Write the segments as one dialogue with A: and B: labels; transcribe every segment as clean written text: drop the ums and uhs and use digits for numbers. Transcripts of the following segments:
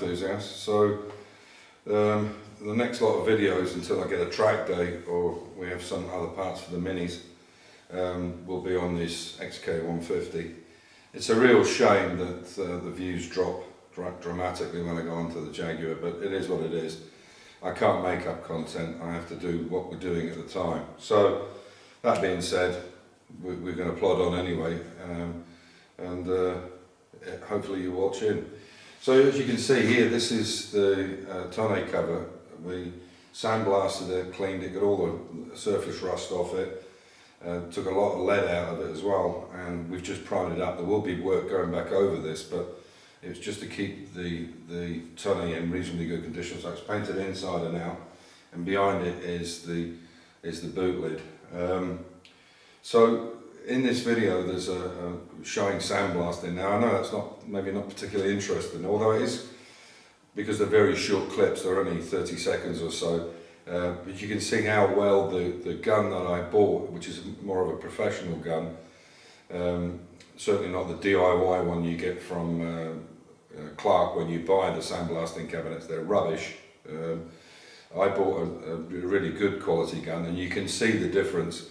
A: enthusiast, so the next lot of videos until I get a track day or we have some other parts for the minis will be on this XK150. It's a real shame that the views drop dramatically when I go onto the Jaguar, but it is what it is. I can't make up content, I have to do what we're doing at the time. So that being said, we're going to plod on anyway, and hopefully you watch in. So as you can see here, this is the tonneau cover. We sandblasted it, cleaned it, got all the surface rust off it, took a lot of lead out of it as well, and we've just primed it up. There will be work going back over this, but it's just to keep the tonneau in reasonably good condition. So it's painted inside and out, and behind it is the boot lid. So in this video there's a showing sandblasting. Now I know that's maybe not particularly interesting, although it is, because they're very short clips, they're only 30 seconds or so, but you can see how well the gun that I bought, which is more of a professional gun, certainly not the DIY one you get from Clark when you buy the sandblasting cabinets, they're rubbish. I bought a really good quality gun, and you can see the difference,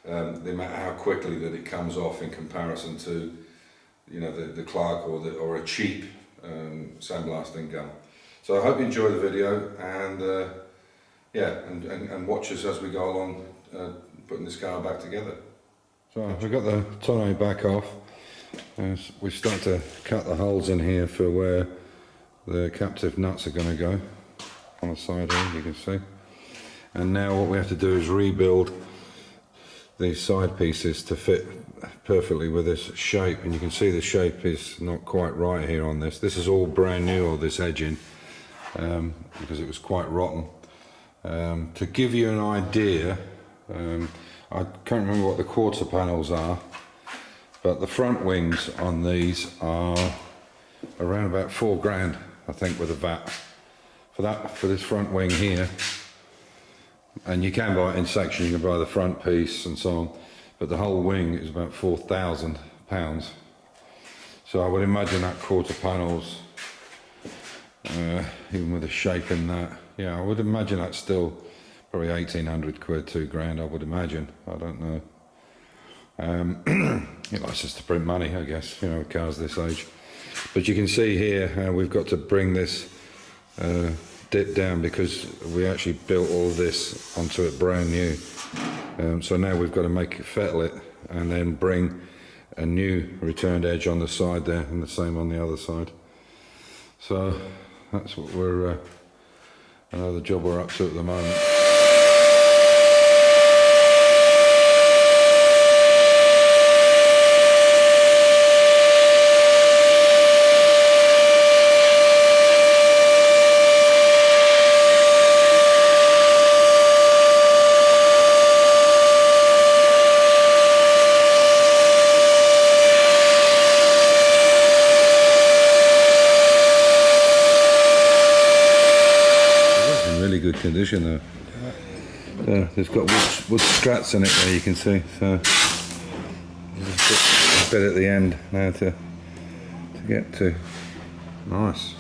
A: the amount how quickly that it comes off in comparison to, you know, the Clark or a cheap sandblasting gun. So I hope you enjoy the video, and yeah, and watch us as we go along putting this car back together. So we've got the tonneau back off. We start to cut the holes in here for where the captive nuts are going to go on the side here, you can see. And now what we have to do is rebuild these side pieces to fit perfectly with this shape, and you can see the shape is not quite right here on this. This is all brand new, all this edging, because it was quite rotten. To give you an idea, I can't remember what the quarter panels are, but the front wings on these are around about 4 grand, I think, with a VAT. For this front wing here, and you can buy it in sections, you can buy the front piece and so on, but the whole wing is about £4,000. So I would imagine that quarter panels, even with the shape in that, yeah, I would imagine that's still probably 1,800 quid, 2 grand, I would imagine. I don't know. It likes us to print money, I guess, you know, cars this age. But you can see here, we've got to bring this dip down, because we actually built all this onto it brand new. So now we've got to make it fettle it, and then bring a new returned edge on the side there, and the same on the other side. So that's what we're another job we're up to at the moment. Good condition though. It's got wood strats in it there, you can see. So just a bit at the end now to get to. Nice.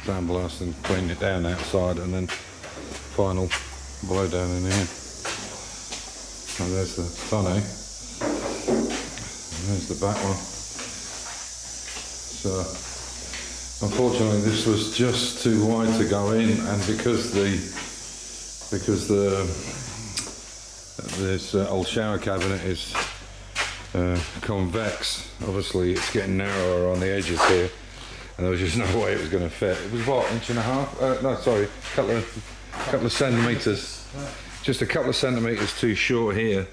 A: Sandblast and clean it down outside, and then final blow down in here. And there's the tonneau, and there's the back one. So unfortunately this was just too wide to go in, and because this old shower cabinet is convex, obviously it's getting narrower on the edges here, and there was just no way it was going to fit. It was what, 1.5 inches? No, sorry, couple of centimetres. Just a couple of centimetres too short here.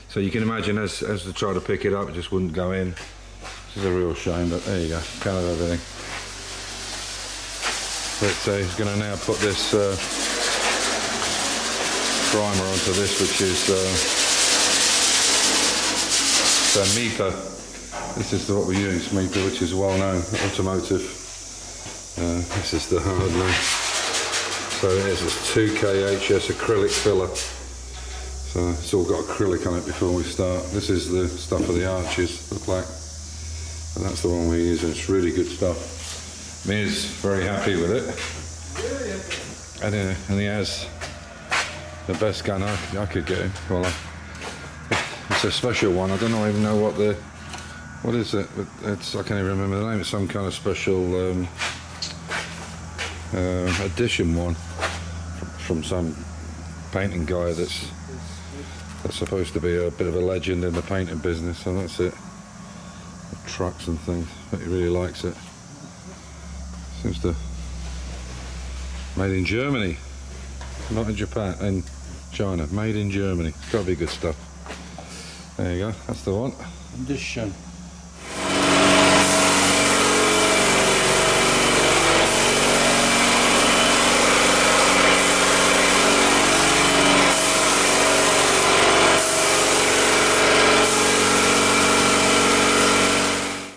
A: So you can imagine as to try to pick it up, it just wouldn't go in. This is a real shame, but there you go, kind of everything. But he's going to now put this primer onto this, which is MIPA. This is what we use, MIPA, which is well known, automotive. This is the hardener. So there's this 2KHS acrylic filler. So it's all got acrylic on it before we start. This is the stuff for the arches, the black. And that's the one we use, and it's really good stuff. Mir's very happy with it. And he has the best gun I could get him. Well, it's a special one. I don't even know what is it? It's, I can't even remember the name. It's some kind of special edition one from some painting guy that's supposed to be a bit of a legend in the painting business. So that's it. The trucks and things. But he really likes it. Seems to made in Germany, not in Japan, in China. Made in Germany. It's got to be good stuff. There you go. That's the one.
B: Edition.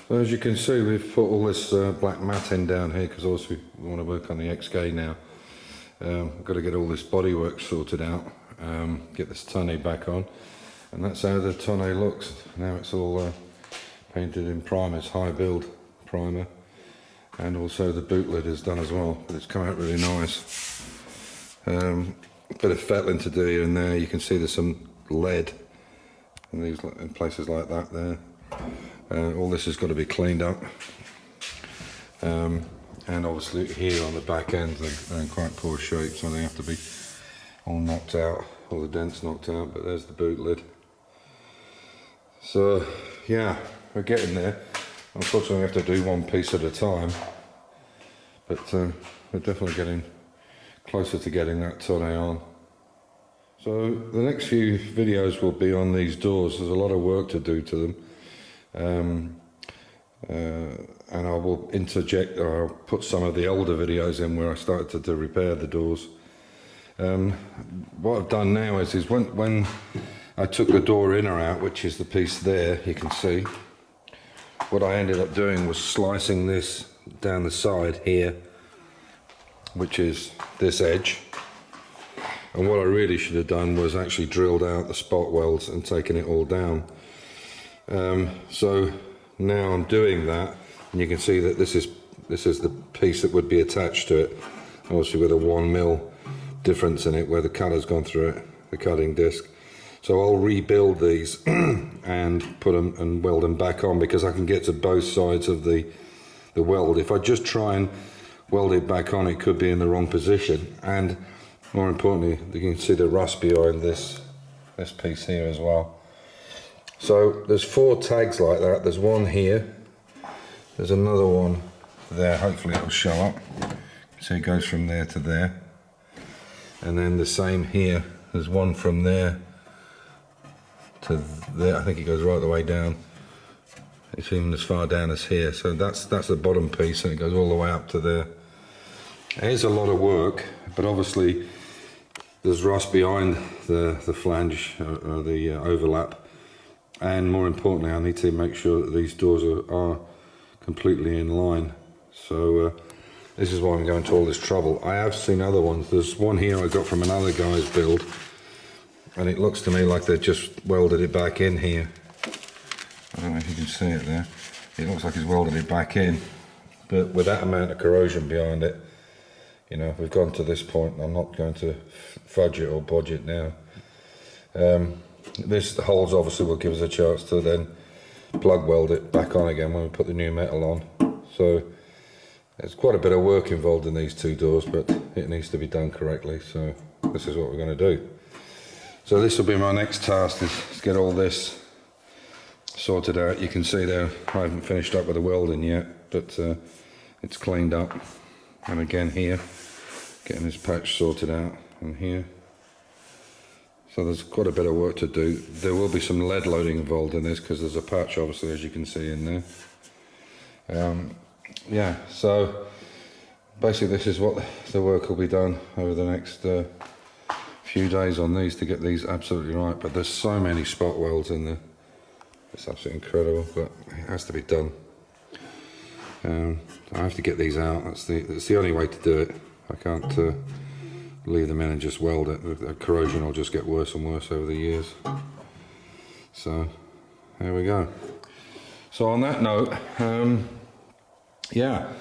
A: So as you can see, we've put all this black matting down here because also we want to work on the XK now. I've got to get all this bodywork sorted out, get this tonneau back on, and that's how the tonneau looks. Now it's all painted in primers, high build primer, and also the boot lid is done as well, but it's come out really nice. A bit of fettling to do here and there. You can see there's some lead in places like that there. All this has got to be cleaned up, and obviously here on the back end they're in quite poor shape, so they have to be all knocked out, all the dents knocked out. But there's the boot lid. So yeah, we're getting there. Unfortunately we have to do one piece at a time, but we're definitely getting closer to getting that tonneau on. So the next few videos will be on these doors. There's a lot of work to do to them. And I will interject, or I'll put some of the older videos in where I started to repair the doors. What I've done now is when I took the door inner out, which is the piece there, you can see, what I ended up doing was slicing this down the side here, which is this edge. And what I really should have done was actually drilled out the spot welds and taken it all down. So now I'm doing that, and you can see that this is the piece that would be attached to it, obviously with a 1mm difference in it where the cutter's gone through it, the cutting disc. So I'll rebuild these and put them and weld them back on, because I can get to both sides of the weld. If I just try and weld it back on, it could be in the wrong position, and more importantly, you can see the rust behind this piece here as well. So there's 4 tags like that. There's one here, there's another one there, hopefully it'll show up. So it goes from there to there, and then the same here, there's one from there to there. I think it goes right the way down. It's even as far down as here. So that's the bottom piece, and it goes all the way up to there. It is a lot of work, but obviously there's rust behind the flange, or the overlap. And more importantly, I need to make sure that these doors are completely in line. So this is why I'm going to all this trouble. I have seen other ones. There's one here I got from another guy's build, and it looks to me like they've just welded it back in here. I don't know if you can see it there. It looks like he's welded it back in, but with that amount of corrosion behind it, you know, we've gone to this point. I'm not going to fudge it or bodge it now. This holes obviously will give us a chance to then plug weld it back on again when we put the new metal on. So there's quite a bit of work involved in these 2 doors, but it needs to be done correctly. So this is what we're going to do. So this will be my next task, is to get all this sorted out. You can see there I haven't finished up with the welding yet, but it's cleaned up. And again here, getting this patch sorted out, and here. So there's quite a bit of work to do. There will be some lead loading involved in this, because there's a patch obviously, as you can see in there. Yeah, so basically this is what the work will be done over the next few days on these to get these absolutely right. But there's so many spot welds in there, it's absolutely incredible, but it has to be done. I have to get these out. That's the only way to do it. I can't leave them in and just weld it. The corrosion will just get worse and worse over the years. So there we go. So on that note, yeah,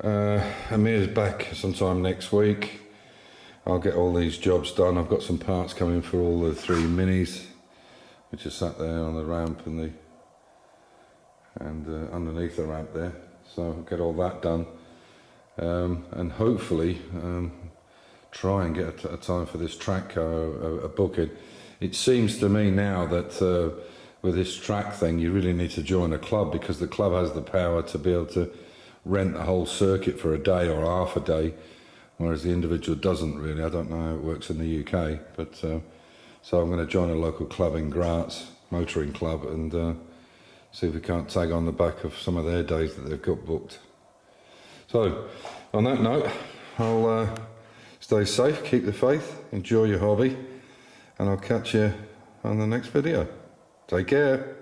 A: Amir's back sometime next week. I'll get all these jobs done. I've got some parts coming for all the 3 minis, which are sat there on the ramp and underneath the ramp there. So I'll get all that done, and hopefully try and get a time for this track car, a booking. It seems to me now that with this track thing, you really need to join a club, because the club has the power to be able to rent the whole circuit for a day or half a day, whereas the individual doesn't really. I don't know how it works in the UK, but so I'm going to join a local club in Graz, motoring club, and see if we can't tag on the back of some of their days that they've got booked. So on that note, I'll stay safe, keep the faith, enjoy your hobby, and I'll catch you on the next video. Take care.